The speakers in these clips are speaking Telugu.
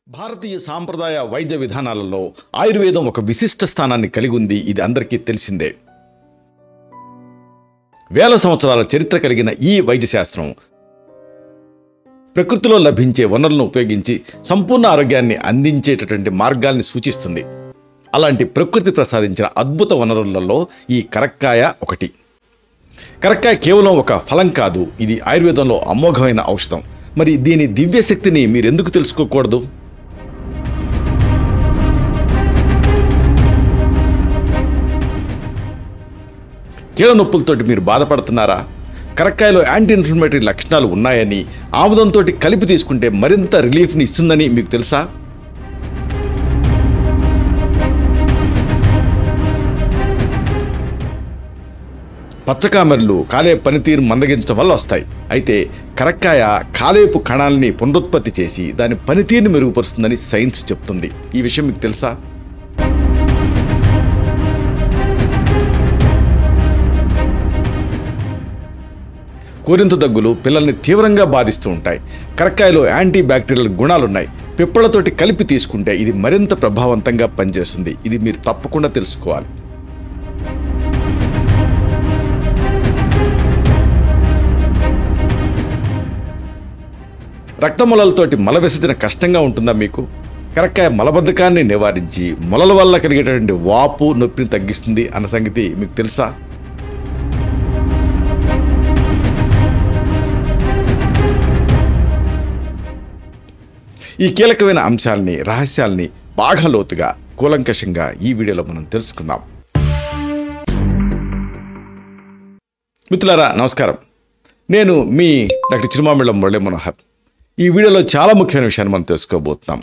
భారతీయ సాంప్రదాయ వైద్య విధానాలలో ఆయుర్వేదం ఒక విశిష్ట స్థానాన్ని కలిగి ఉంది. ఇది అందరికీ తెలిసిందే. వేల సంవత్సరాల చరిత్ర కలిగిన ఈ వైద్య శాస్త్రం ప్రకృతిలో లభించే వనరులను ఉపయోగించి సంపూర్ణ ఆరోగ్యాన్ని అందించేటటువంటి మార్గాల్ని సూచిస్తుంది. అలాంటి ప్రకృతి ప్రసాదించిన అద్భుత వనరులలో ఈ కరక్కాయ ఒకటి. కరక్కాయ కేవలం ఒక ఫలం కాదు, ఇది ఆయుర్వేదంలో అమోఘమైన ఔషధం. మరి దీని దివ్యశక్తిని మీరెందుకు తెలుసుకోకూడదు? కీళ్ళ నొప్పులతోటి మీరు బాధపడుతున్నారా? కరక్కాయలో యాంటీ ఇన్ఫ్లమేటరీ లక్షణాలు ఉన్నాయని, ఆముదంతో కలిపి తీసుకుంటే మరింత రిలీఫ్ని ఇస్తుందని మీకు తెలుసా? పచ్చకామెర్లు కాలేయ పనితీరు మందగించడం వల్ల వస్తాయి. అయితే కరక్కాయ కాలేయపు కణాలని పునరుత్పత్తి చేసి దాని పనితీరుని మెరుగుపరుస్తుందని సైన్స్ చెప్తుంది. ఈ విషయం మీకు తెలుసా? కోరింత దగ్గులు పిల్లల్ని తీవ్రంగా బాధిస్తూ ఉంటాయి. కరక్కాయలో యాంటీ బ్యాక్టీరియల్ గుణాలున్నాయి. పిప్పళ్లతోటి కలిపి తీసుకుంటే ఇది మరింత ప్రభావవంతంగా పనిచేస్తుంది. ఇది మీరు తప్పకుండా తెలుసుకోవాలి. రక్తమూలలతోటి మల విసర్జన కష్టంగా ఉంటుందా మీకు? కరక్కాయ మలబద్ధకాన్ని నివారించి మొలల వల్ల కలిగేటటువంటి వాపు నొప్పిని తగ్గిస్తుంది అన్న సంగతి మీకు తెలుసా? ఈ కీలకమైన అంశాలని, రహస్యాల్ని బాగా లోతుగా, కూలంకషంగా ఈ వీడియోలో మనం తెలుసుకుందాం. మిత్రులారా నమస్కారం. నేను మీ డాక్టర్ చిరుమామిళ్ళ మురళీ మనోహర్. ఈ వీడియోలో చాలా ముఖ్యమైన విషయాన్ని మనం తెలుసుకోబోతున్నాం.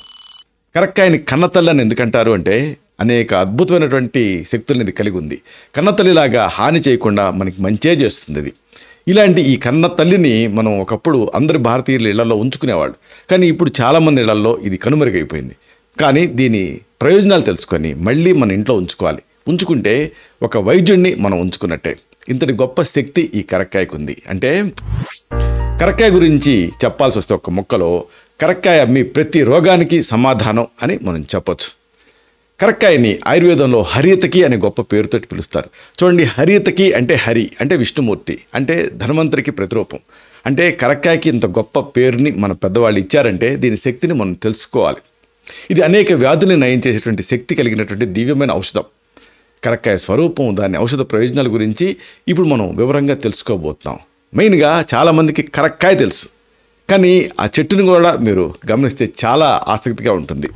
కరక్కాయని కన్నతల్లి అని ఎందుకంటారు అంటే, అనేక అద్భుతమైనటువంటి శక్తులను ఇది కలిగి ఉంది. కన్నతల్లిలాగా హాని చేయకుండా మనకి మంచే చేస్తుంది ఇది. ఇలాంటి ఈ కన్న తల్లిని మనం ఒకప్పుడు అందరి భారతీయుల ఇళ్లలో ఉంచుకునేవాళ్ళు. కానీ ఇప్పుడు చాలామంది ఇళ్లలో ఇది కనుమరుగైపోయింది. కానీ దీని ప్రయోజనాలు తెలుసుకొని మళ్ళీ మన ఇంట్లో ఉంచుకోవాలి. ఉంచుకుంటే ఒక వైద్యుడిని మనం ఉంచుకున్నట్టే. ఇంతటి గొప్ప శక్తి ఈ కరక్కాయకు ఉంది. అంటే కరక్కాయ గురించి చెప్పాల్సి వస్తే ఒక ముక్కలో, కరక్కాయ మీ ప్రతి రోగానికి సమాధానం అని మనం చెప్పొచ్చు. కరక్కాయని ఆయుర్వేదంలో హరియతకి అనే గొప్ప పేరుతోటి పిలుస్తారు. చూడండి, హరియతకి అంటే హరి అంటే విష్ణుమూర్తి, అంటే ధన్వంతరికి ప్రతిరూపం. అంటే కరక్కాయకి ఇంత గొప్ప పేరుని మన పెద్దవాళ్ళు ఇచ్చారంటే దీని శక్తిని మనం తెలుసుకోవాలి. ఇది అనేక వ్యాధుల్ని నయం చేసేటువంటి శక్తి కలిగినటువంటి దివ్యమైన ఔషధం. కరక్కాయ స్వరూపం, దాని ఔషధ ప్రయోజనాల గురించి ఇప్పుడు మనం వివరంగా తెలుసుకోబోతున్నాం. మెయిన్గా చాలామందికి కరక్కాయ తెలుసు, కానీ ఆ చెట్టుని కూడా మీరు గమనిస్తే చాలా ఆసక్తిగా ఉంటుంది.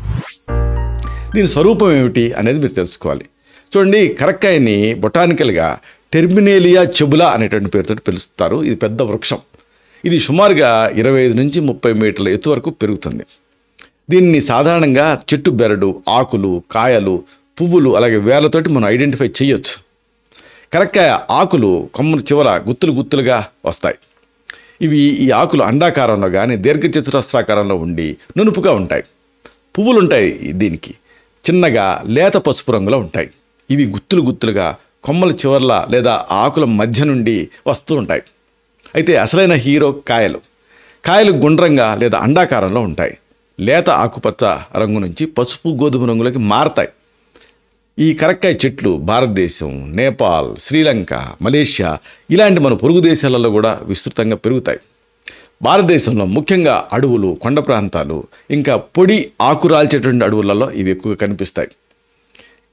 దీని స్వరూపం ఏమిటి అనేది మీరు తెలుసుకోవాలి. చూడండి, కరక్కాయని బొటానికల్గా టెర్మినేలియా చెబులా అనేటువంటి పేరుతో పిలుస్తారు. ఇది పెద్ద వృక్షం. ఇది సుమారుగా 25 నుంచి 30 మీటర్ల ఎత్తు వరకు పెరుగుతుంది. దీన్ని సాధారణంగా చెట్టు బెరడు, ఆకులు, కాయలు, పువ్వులు అలాగే వేర్లతోటి మనం ఐడెంటిఫై చేయొచ్చు. కరక్కాయ ఆకులు కొమ్మల చివర గుత్తులు గుత్తులుగా వస్తాయి. ఈ ఆకులు అండాకారంలో కానీ దీర్ఘచతురస్రాకారంలో ఉండి నునుపుగా ఉంటాయి. పువ్వులు ఉంటాయి దీనికి, చిన్నగా లేత పసుపు రంగులో ఉంటాయి. ఇవి గుత్తులు గుత్తులుగా కొమ్మల చివర్ల లేదా ఆకుల మధ్య నుండి వస్తూ ఉంటాయి. అయితే అసలైన హీరో కాయలు గుండ్రంగా లేదా అండాకారంలో ఉంటాయి. లేత ఆకుపచ్చ రంగు నుంచి పసుపు గోధుమ రంగులోకి మారతాయి. ఈ కరక్కాయ చెట్లు భారతదేశం, నేపాల్, శ్రీలంక, మలేషియా ఇలాంటి మన పొరుగు దేశాలలో కూడా విస్తృతంగా పెరుగుతాయి. భారతదేశంలో ముఖ్యంగా అడవులు, కొండ ప్రాంతాలు, ఇంకా పొడి ఆకురాల్చేటువంటి అడవులలో ఇవి ఎక్కువగా కనిపిస్తాయి.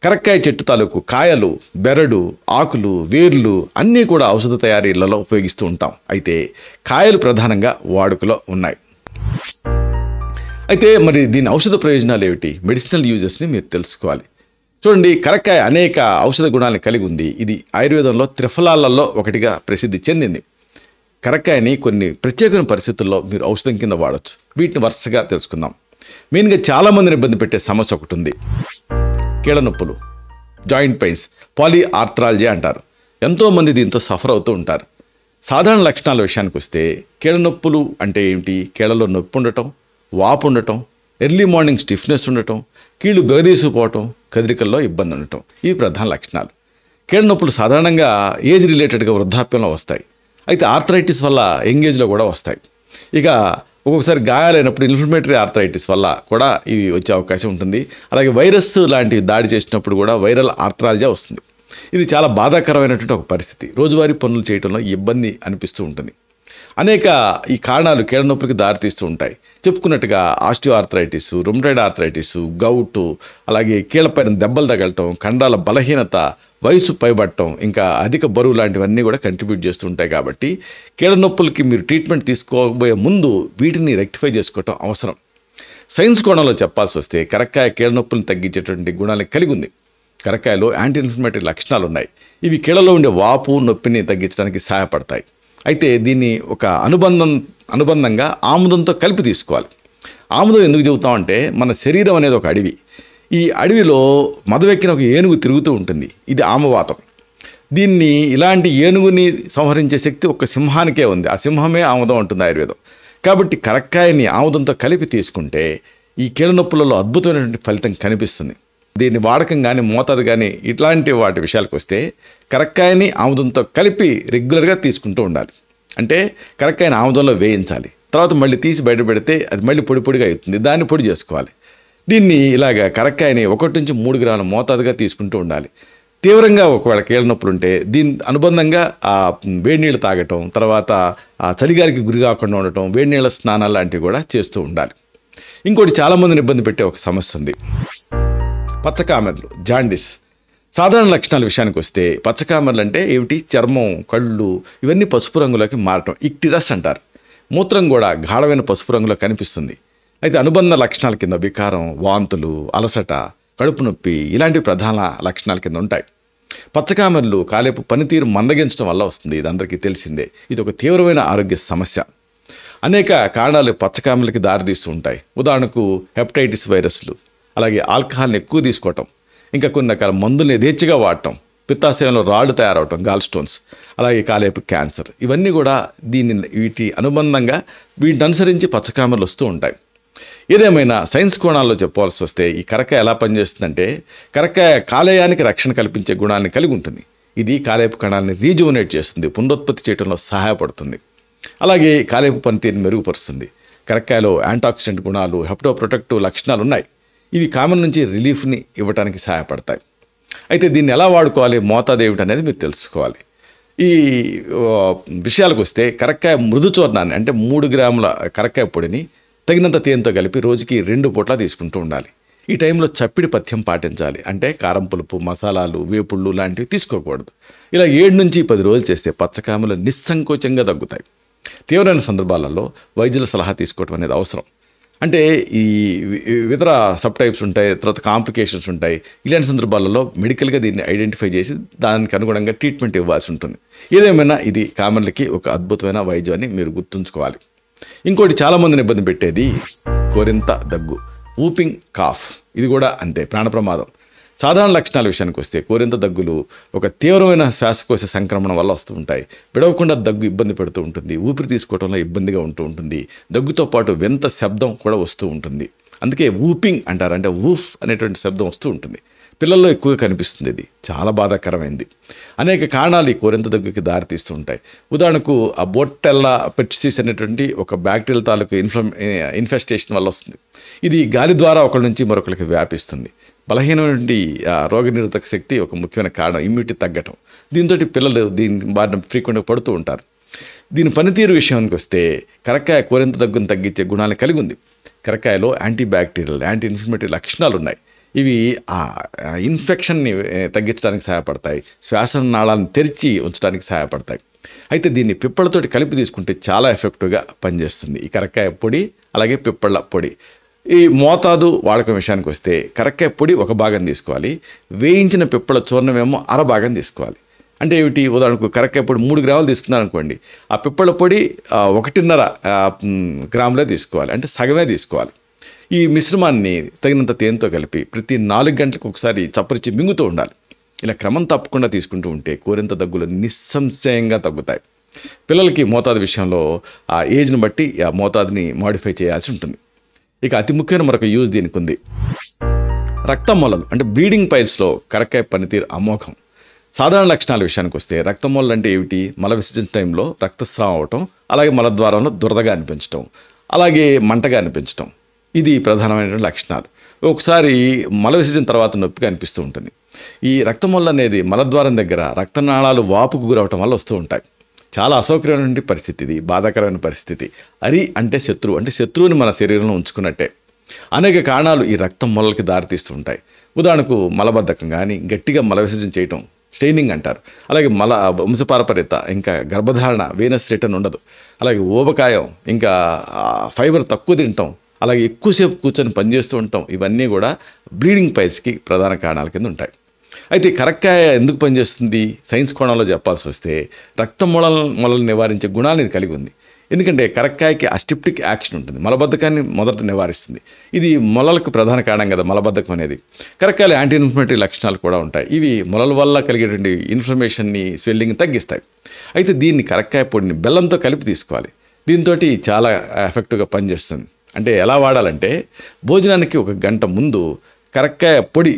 కరక్కాయ చెట్టు తాలూకు కాయలు, బెరడు, ఆకులు, వేర్లు అన్నీ కూడా ఔషధ తయారీలలో ఉపయోగిస్తూ ఉంటాం. అయితే కాయలు ప్రధానంగా వాడుకలో ఉన్నాయి. అయితే మరి దీని ఔషధ ప్రయోజనాలు ఏమిటి? మెడిసినల్ యూజెస్ని మీరు తెలుసుకోవాలి. చూడండి, కరక్కాయ అనేక ఔషధ గుణాలను కలిగి ఉంది. ఇది ఆయుర్వేదంలో త్రిఫలాలలో ఒకటిగా ప్రసిద్ధి చెందింది. కరక్కాయని కొన్ని ప్రత్యేకమైన పరిస్థితుల్లో మీరు ఔషధం కింద వాడచ్చు. వీటిని వరుసగా తెలుసుకుందాం. మెయిన్గా చాలామందిని ఇబ్బంది పెట్టే సమస్య ఒకటి ఉంది. కీళ్ళ నొప్పులు, జాయింట్ పెయిన్స్, పాలీఆర్థ్రాలజీ అంటారు. ఎంతోమంది దీంతో సఫర్ అవుతూ ఉంటారు. సాధారణ లక్షణాల విషయానికి వస్తే కీళ్ళ నొప్పులు అంటే ఏమిటి? కీళ్ళలో నొప్పి ఉండటం, వాపు ఉండటం, ఎర్లీ మార్నింగ్ స్టిఫ్నెస్ ఉండటం, కీళ్ళు బెగదీసిపోవటం, కదలికల్లో ఇబ్బంది ఉండటం, ఇవి ప్రధాన లక్షణాలు. కీళ్ళ నొప్పులు సాధారణంగా ఏజ్ రిలేటెడ్గా వృద్ధాప్యంలో వస్తాయి. అయితే ఆర్థరైటిస్ వల్ల యంగ్ ఏజ్లో కూడా వస్తాయి. ఇక ఒక్కొక్కసారి గాయాలైనప్పుడు ఇన్ఫ్లమేటరీ ఆర్థరైటిస్ వల్ల కూడా ఇవి వచ్చే అవకాశం ఉంటుంది. అలాగే వైరస్ లాంటివి దాడి చేసినప్పుడు కూడా వైరల్ ఆర్థరాలజీ వస్తుంది. ఇది చాలా బాధాకరమైనటువంటి ఒక పరిస్థితి. రోజువారీ పనులు చేయడంలో ఇబ్బంది అనిపిస్తూ ఉంటుంది. అనేక ఈ కారణాలు కీళ్ళ నొప్పులకి దారితీస్తూ ఉంటాయి. చెప్పుకున్నట్టుగా ఆస్టియో ఆర్థరైటిస్, రుమటైడ్ ఆర్థరైటిస్, గౌటు, అలాగే కీళ్ళపైన దెబ్బలు తగలటం, కండాల బలహీనత, వయసు పైబట్టడం, ఇంకా అధిక బరువు లాంటివన్నీ కూడా కంట్రిబ్యూట్ చేస్తూ ఉంటాయి. కాబట్టి కీళ్ళ నొప్పులకి మీరు ట్రీట్మెంట్ తీసుకోబోయే ముందు వీటిని రెక్టిఫై చేసుకోవటం అవసరం. సైన్స్ కోణంలో చెప్పాల్సి వస్తే కరక్కాయ కీళ్ళ నొప్పులను తగ్గించేటువంటి గుణాలను కలిగి ఉంది. కరక్కాయలో యాంటీ ఇన్ఫ్లమేటరీ లక్షణాలు ఉన్నాయి. ఇవి కీళ్ళలో ఉండే వాపు, నొప్పిని తగ్గించడానికి సహాయపడతాయి. అయితే దీన్ని ఒక అనుబంధంగా ఆముదంతో కలిపి తీసుకోవాలి. ఆముదం ఎందుకు చెబుతామంటే మన శరీరం అనేది ఒక అడవి. ఈ అడవిలో మదవెక్కిన ఒక ఏనుగు తిరుగుతూ ఉంటుంది. ఇది ఆమవాతం. దీన్ని ఇలాంటి ఏనుగుని సంహరించే శక్తి ఒక సింహానికే ఉంది. ఆ సింహమే ఆముదం ఉంటుంది ఆయుర్వేదం. కాబట్టి కరక్కాయని ఆముదంతో కలిపి తీసుకుంటే ఈ కీళ్ళ నొప్పులలో అద్భుతమైనటువంటి ఫలితం కనిపిస్తుంది. దీన్ని వాడకం కానీ మోతాదు కానీ ఇట్లాంటి వాటి విషయాలకు వస్తే కరక్కాయని ఆముదంతో కలిపి రెగ్యులర్గా తీసుకుంటూ ఉండాలి. అంటే కరక్కాయని ఆముదంలో వేయించాలి. తర్వాత మళ్ళీ తీసి బయట పెడితే అది మళ్ళీ పొడి పొడిగా అవుతుంది. దాన్ని పొడి చేసుకోవాలి. దీన్ని ఇలాగ కరక్కాయని 1 నుంచి 3 గ్రాముల మోతాదుగా తీసుకుంటూ ఉండాలి. తీవ్రంగా ఒకవేళ కీళ్ళ నొప్పులు ఉంటే దీని అనుబంధంగా వేడి నీళ్ళు తాగటం, తర్వాత చలిగారికి గురి కాకుండా ఉండటం, వేడి నీళ్ళ స్నానాలు లాంటివి కూడా చేస్తూ ఉండాలి. ఇంకోటి చాలామందిని ఇబ్బంది పెట్టే ఒక సమస్య ఉంది. పచ్చకామెర్లు, జాండిస్. సాధారణ లక్షణాల విషయానికి వస్తే పచ్చకామెర్లు అంటే ఏమిటి? చర్మం, కళ్ళు ఇవన్నీ పసుపు రంగులోకి మారటం, ఇక్టిరస్ అంటారు. మూత్రం కూడా గాఢమైన పసుపు రంగులో కనిపిస్తుంది. అయితే అనుబంధ లక్షణాల కింద వికారం, వాంతులు, అలసట, కడుపు నొప్పి ఇలాంటి ప్రధాన లక్షణాల కింద ఉంటాయి. పచ్చకామెర్లు కాలేపు పనితీరు మందగించడం వల్ల వస్తుంది. ఇది అందరికీ తెలిసిందే. ఇది ఒక తీవ్రమైన ఆరోగ్య సమస్య. అనేక కారణాలు పచ్చకామెర్లకి దారితీస్తూ ఉంటాయి. ఉదాహరణకు హెపటైటిస్ వైరస్లు, అలాగే ఆల్కహాల్ని ఎక్కువ తీసుకోవటం, ఇంకా కొన్ని రకాల మందుల్ని యథేచ్ఛగా వాడటం, పిత్తాశయంలో రాళ్ళు తయారవటం, గాల్ స్టోన్స్, అలాగే కాలేపు క్యాన్సర్ ఇవన్నీ కూడా వీటి అనుబంధంగా వీటిని అనుసరించి పచ్చకామెర్లు వస్తూ ఉంటాయి. ఏదేమైనా సైన్స్ కోణాల్లో చెప్పాల్సి వస్తే ఈ కరక్కాయ ఎలా పనిచేస్తుందంటే కరక్కాయ కాలేయానికి రక్షణ కల్పించే గుణాన్ని కలిగి ఉంటుంది. ఇది కాలేపు కణాలని రీజువనేట్ చేస్తుంది, పునరుత్పత్తి చేయడంలో సహాయపడుతుంది. అలాగే కాలేపు పనితీరుని మెరుగుపరుస్తుంది. కరక్కాయలో యాంటాక్సిడెంట్ గుణాలు, హెపటోప్రొటెక్టివ్ లక్షణాలు ఉన్నాయి. ఇవి కామన్ నుంచి రిలీఫ్ని ఇవ్వడానికి సహాయపడతాయి. అయితే దీన్ని ఎలా వాడుకోవాలి, మోతాదు ఏమిటి అనేది మీరు తెలుసుకోవాలి. ఈ విషయాలకు వస్తే కరక్కాయ మృదు చూర్ణాన్ని అంటే 3 గ్రాముల కరక్కాయ పొడిని తగినంత తేనెతో కలిపి రోజుకి 2 పూట్ల తీసుకుంటూ ఉండాలి. ఈ టైంలో చప్పిడి పథ్యం పాటించాలి. అంటే కారం, పులుపు, మసాలాలు, వేపుళ్ళు లాంటివి తీసుకోకూడదు. ఇలా 7 నుంచి 10 రోజులు చేస్తే పచ్చకామెర్లు నిస్సంకోచంగా తగ్గుతాయి. తీవ్రమైన సందర్భాలలో వైద్యుల సలహా తీసుకోవడం అనేది అవసరం. అంటే ఈ ఇతర సబ్ టైప్స్ ఉంటాయి, తర్వాత కాంప్లికేషన్స్ ఉంటాయి. ఇలాంటి సందర్భాలలో మెడికల్గా దీన్ని ఐడెంటిఫై చేసి దానికి అనుగుణంగా ట్రీట్మెంట్ ఇవ్వాల్సి ఉంటుంది. ఏదేమైనా ఇది కామెర్లకి ఒక అద్భుతమైన వైద్యం అని మీరు గుర్తుంచుకోవాలి. ఇంకోటి చాలామందిని ఇబ్బంది పెట్టేది కోరింత దగ్గు, వూపింగ్ కాఫ్. ఇది కూడా అంతే, ప్రాణ ప్రమాదం. సాధారణ లక్షణాల విషయానికి వస్తే కోరింత దగ్గులు ఒక తీవ్రమైన శ్వాసకోశ సంక్రమణ వల్ల వస్తూ ఉంటాయి. విడవకుండా దగ్గు ఇబ్బంది పెడుతూ ఉంటుంది. ఊపిరి తీసుకోవడంలో ఇబ్బందిగా ఉంటూ ఉంటుంది. దగ్గుతో పాటు వింత శబ్దం కూడా వస్తూ ఉంటుంది. అందుకే వూపింగ్ అంటారు. అంటే వూఫ్ అనేటువంటి శబ్దం వస్తూ ఉంటుంది. పిల్లల్లో ఎక్కువగా కనిపిస్తుంది. ఇది చాలా బాధాకరమైంది. అనేక కారణాలు ఈ కోరింత దగ్గుకి దారితీస్తూ ఉంటాయి. ఉదాహరణకు ఆ బొట్టెల్లా పెప్సిస్ అనేటువంటి ఒక బ్యాక్టీరియల్ తాలూకు ఇన్ఫెస్టేషన్ వల్ల వస్తుంది. ఇది గాలి ద్వారా ఒకరి నుంచి మరొకరికి వ్యాపిస్తుంది. బలహీనమైనటువంటి రోగనిరోధక శక్తి ఒక ముఖ్యమైన కారణం, ఇమ్యూనిటీ తగ్గటం. దీంతో పిల్లలు దీని బారిన ఫ్రీక్వెంట్గా పడుతూ ఉంటారు. దీని పనితీరు విషయానికి వస్తే కరక్కాయ కోరింత దగ్గును తగ్గించే గుణాలను కలిగి ఉంది. కరక్కాయలో యాంటీ బ్యాక్టీరియల్, యాంటీ ఇన్ఫ్లమేటరీ లక్షణాలు ఉన్నాయి. ఇవి ఆ ఇన్ఫెక్షన్ని తగ్గించడానికి సహాయపడతాయి. శ్వాసనాళాలను తెరిచి ఉంచడానికి సహాయపడతాయి. అయితే దీన్ని పిప్పళ్ళతోటి కలిపి తీసుకుంటే చాలా ఎఫెక్టివ్గా పనిచేస్తుంది ఈ కరక్కాయ పొడి, అలాగే పిప్పళ్ళ పొడి. ఈ మోతాదు వాడకం విషయానికి వస్తే కరక్కాయ పొడి 1 భాగం తీసుకోవాలి. వేయించిన పిప్పళ్ళ చూర్ణమేమో 1/2 భాగం తీసుకోవాలి. అంటే ఏమిటి? ఉదాహరణకు కరక్కాయ పొడి 3 గ్రాములు తీసుకున్నారనుకోండి, ఆ పిప్పళ్ళ పొడి 1.5 గ్రాములే తీసుకోవాలి. అంటే సగమే తీసుకోవాలి. ఈ మిశ్రమాన్ని తగినంత తేనెతో కలిపి ప్రతి 4 గంటలకు ఒకసారి చప్పరిచి మింగుతూ ఉండాలి. ఇలా క్రమం తప్పకుండా తీసుకుంటూ ఉంటే కోరింత దగ్గులు నిస్సంశయంగా తగ్గుతాయి. పిల్లలకి మోతాదు విషయంలో ఆ ఏజ్ని బట్టి ఆ మోతాదుని మాడిఫై చేయాల్సి ఉంటుంది. ఇక అతి ముఖ్యమైన మరొక యూజ్ దీనికి ఉంది. రక్తం మొలలు అంటే బ్లీడింగ్ పైల్స్లో కరక్కాయ పనితీరు అమోఘం. సాధారణ లక్షణాల విషయానికి వస్తే రక్తం మొలలు అంటే ఏమిటి? మల విసర్జన టైంలో రక్తస్రావం అవటం, అలాగే మలద్వారంలో దురదగా అనిపించడం, అలాగే మంటగా అనిపించడం, ఇది ప్రధానమైనటువంటి లక్షణాలు. ఒకసారి మల విసర్జన తర్వాత నొప్పిగా అనిపిస్తూ ఉంటుంది. ఈ రక్తమొల్ల అనేది మలద్వారం దగ్గర రక్తనాళాలు వాపుకు గురవటం వల్ల వస్తూ ఉంటాయి. చాలా అసౌకర్యమైన పరిస్థితి, ఇది బాధాకరమైన పరిస్థితి. అరి అంటే శత్రువు, అంటే శత్రువుని మన శరీరంలో ఉంచుకున్నట్టే. అనేక కారణాలు ఈ రక్తం మొలలకి దారితీస్తూ ఉంటాయి. ఉదాహరణకు మలబద్ధకం కానీ, గట్టిగా మల విసర్జన చేయటం, స్టెయినింగ్ అంటారు. అలాగే వంశపారపర్యత, ఇంకా గర్భధారణ, వీనస్ రిటర్న్ ఉండదు. అలాగే ఊబకాయం, ఇంకా ఫైబర్ తక్కువ తినటం, అలాగే ఎక్కువసేపు కూర్చొని పనిచేస్తూ ఉంటాం, ఇవన్నీ కూడా బ్లీడింగ్ పైల్స్కి ప్రధాన కారణాల కింద ఉంటాయి. అయితే కరక్కాయ ఎందుకు పనిచేస్తుంది? సైన్స్ కోణంలో చెప్పాల్సి వస్తే రక్త మొలలను నివారించే గుణాలను ఇది కలిగి ఉంది. ఎందుకంటే కరక్కాయకి అస్టిప్టిక్ యాక్షన్ ఉంటుంది, మలబద్ధకాన్ని మొదట నివారిస్తుంది. ఇది మొలలకు ప్రధాన కారణం కదా మలబద్ధకం అనేది. కరక్కాయలు యాంటీ ఇన్ఫ్లమేటరీ లక్షణాలు కూడా ఉంటాయి. ఇవి మొలల వల్ల కలిగేటువంటి ఇన్ఫ్లమేషన్ని, స్వెల్లింగ్ని తగ్గిస్తాయి. అయితే దీన్ని కరక్కాయ పొడిని బెల్లంతో కలిపి తీసుకోవాలి. దీంతో చాలా ఎఫెక్టివ్గా పనిచేస్తుంది. అంటే ఎలా వాడాలంటే, భోజనానికి 1 గంట ముందు కరక్కాయ పొడి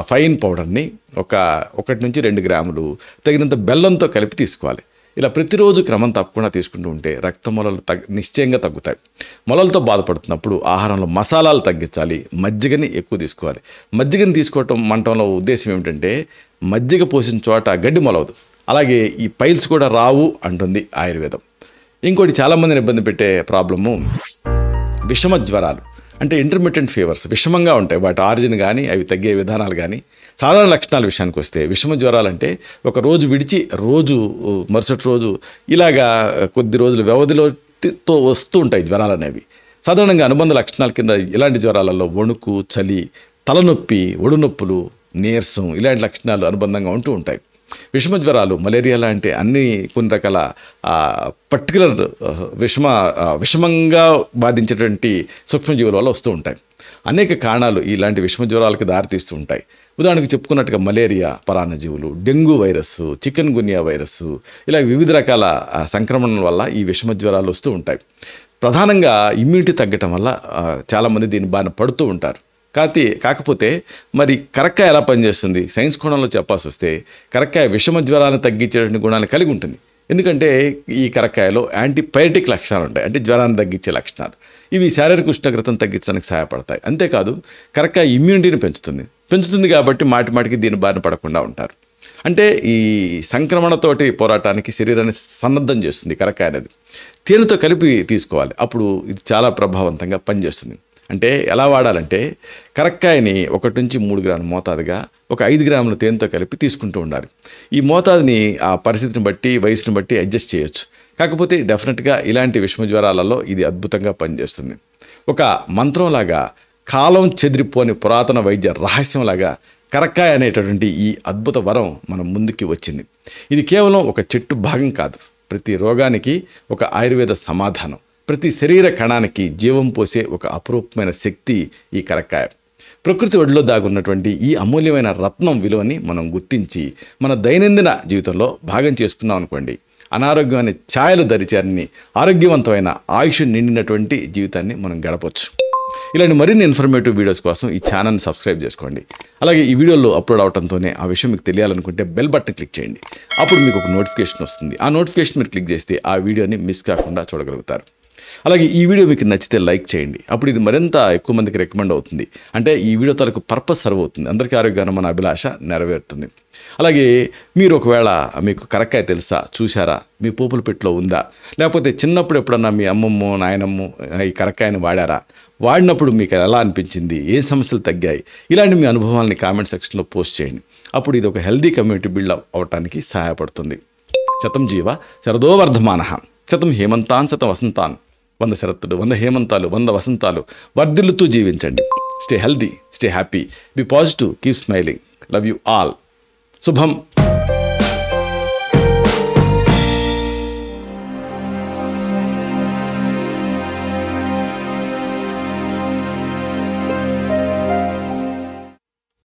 ఫైన్ పౌడర్ని 1 నుంచి 2 గ్రాములు తగినంత బెల్లంతో కలిపి తీసుకోవాలి. ఇలా ప్రతిరోజు క్రమం తప్పకుండా తీసుకుంటూ ఉంటే రక్త మొలలు నిశ్చయంగా తగ్గుతాయి. మొలలతో బాధపడుతున్నప్పుడు ఆహారంలో మసాలాలు తగ్గించాలి, మజ్జిగని ఎక్కువ తీసుకోవాలి. మజ్జిగని తీసుకోవటం మంటంలో ఉద్దేశం ఏమిటంటే, మజ్జిగ పోసిన చోట గడ్డి మొలవదు, అలాగే ఈ పైల్స్ కూడా రావు అంటుంది ఆయుర్వేదం. ఇంకోటి చాలామందిని ఇబ్బంది పెట్టే ప్రాబ్లము విషమ జ్వరాలు, అంటే ఇంటర్మిటెంట్ ఫీవర్స్. విషమంగా ఉంటాయి, వాటి ఆరిజిన్ కానీ అవి తగ్గే విధానాలు కానీ. సాధారణ లక్షణాల విషయానికి వస్తే విషమ జ్వరాలు అంటే ఒక రోజు విడిచి మరుసటి రోజు ఇలాగా కొద్ది రోజుల వ్యవధితో వస్తూ ఉంటాయి జ్వరాలు అనేవి. సాధారణంగా అనుబంధ లక్షణాల కింద ఇలాంటి జ్వరాలలో వణుకు, చలి, తలనొప్పి, ఒడునొప్పులు, నీరసం ఇలాంటి లక్షణాలు అనుబంధంగా ఉంటూ ఉంటాయి. విషమ జ్వరాలు, మలేరియా లాంటి కొన్ని రకాల పర్టికులర్ విషమంగా బాధించేటువంటి సూక్ష్మజీవుల వల్ల వస్తూ ఉంటాయి. అనేక కారణాలు ఇలాంటి విషమ జ్వరాలకు దారితీస్తూ ఉంటాయి. ఉదాహరణకు చెప్పుకున్నట్టుగా మలేరియా పరాన్నజీవులు, dengue virus, chikungunya virus, ఇలా వివిధ రకాల సంక్రమణల వల్ల ఈ విషమ జ్వరాలు వస్తూ ఉంటాయి. ప్రధానంగా ఇమ్యూనిటీ తగ్గటం వల్ల చాలామంది దీని బారిన పడుతూ ఉంటారు. కాకపోతే మరి కరక్కాయ ఎలా పనిచేస్తుంది? సైన్స్ కోణంలో చెప్పాల్సి వస్తే కరక్కాయ విషమ జ్వరాలను తగ్గించేటువంటి గుణాలు కలిగి ఉంటుంది. ఎందుకంటే ఈ కరక్కాయలో యాంటీపైరెటిక్ లక్షణాలు ఉంటాయి, అంటే జ్వరాన్ని తగ్గించే లక్షణాలు. ఇవి శారీరక ఉష్ణోగ్రతను తగ్గించడానికి సహాయపడతాయి. అంతేకాదు కరక్కాయ ఇమ్యూనిటీని పెంచుతుంది కాబట్టి మాటికి దీని బారిన పడకుండా ఉంటారు. అంటే ఈ సంక్రమణతోటి పోరాటానికి శరీరాన్ని సన్నద్ధం చేస్తుంది కరక్కాయ అనేది. తేనెతో కలిపి తీసుకోవాలి, అప్పుడు ఇది చాలా ప్రభావవంతంగా పనిచేస్తుంది. అంటే ఎలా వాడాలంటే, కరక్కాయని 1 నుంచి 3 గ్రాముల మోతాదుగా 5 గ్రాముల తేనెతో కలిపి తీసుకుంటూ ఉండాలి. ఈ మోతాదుని ఆ పరిస్థితిని బట్టి, వయసుని బట్టి అడ్జస్ట్ చేయొచ్చు. కాకపోతే డెఫినెట్గా ఇలాంటి విషమ జ్వరాలలో ఇది అద్భుతంగా పనిచేస్తుంది. ఒక మంత్రంలాగా, కాలం చెదిరిపోని పురాతన వైద్య రహస్యంలాగా కరక్కాయ అనేటటువంటి ఈ అద్భుత వరం మన ముందుకి వచ్చింది. ఇది కేవలం ఒక చెట్టు భాగం కాదు, ప్రతి రోగానికి ఒక ఆయుర్వేద సమాధానం, ప్రతి శరీర కణానికి జీవం పోసే ఒక అపురూపమైన శక్తి ఈ కరక్కాయ. ప్రకృతి ఒడిలో దాగున్నటువంటి ఈ అమూల్యమైన రత్నం విలువని మనం గుర్తించి మన దైనందిన జీవితంలో భాగం చేసుకున్నాం అనుకోండి, అనారోగ్యం అనే ఛాయలు దరిచారని ఆరోగ్యవంతమైన ఆయుష్ నిండినటువంటి జీవితాన్ని మనం గడపవచ్చు. ఇలాంటి మరిన్ని ఇన్ఫర్మేటివ్ వీడియోస్ కోసం ఈ ఛానల్ని సబ్స్క్రైబ్ చేసుకోండి. అలాగే ఈ వీడియోలో అప్లోడ్ అవడంతోనే ఆ విషయం మీకు తెలియాలనుకుంటే బెల్ బటన్ క్లిక్ చేయండి. అప్పుడు మీకు ఒక నోటిఫికేషన్ వస్తుంది. ఆ నోటిఫికేషన్ మీరు క్లిక్ చేస్తే ఆ వీడియోని మిస్ కాకుండా చూడగలుగుతారు. అలాగే ఈ వీడియో మీకు నచ్చితే లైక్ చేయండి, అప్పుడు ఇది మరింత ఎక్కువ మందికి రికమెండ్ అవుతుంది. అంటే ఈ వీడియో తాలూకు పర్పస్ సర్వ్ అవుతుంది, అందరికీ ఆరోగ్యాన్ని మన అభిలాష నెరవేరుతుంది. అలాగే మీరు ఒకవేళ మీకు కరక్కాయ తెలుసా, చూసారా, మీ పోపుల పెట్టిలో ఉందా, లేకపోతే చిన్నప్పుడు ఎప్పుడన్నా మీ అమ్మమ్మ నాయనమ్మ ఈ కరక్కాయని వాడినప్పుడు మీకు ఎలా అనిపించింది, ఏ సమస్యలు తగ్గాయి, ఇలాంటి మీ అనుభవాలని కామెంట్ సెక్షన్లో పోస్ట్ చేయండి. అప్పుడు ఇది ఒక హెల్దీ కమ్యూనిటీ బిల్డ్ అవడానికి సహాయపడుతుంది. శతం జీవ శరదో వర్ధమానః, శతం హేమంతాన్ శతం వసంతాన్, 100 శరత్తులు, 100 హేమంతాలు, 100 వసంతాలు వర్ధిల్లుతూ జీవించండి. Stay healthy, stay happy, be positive, keep smiling. Love you all. శుభం.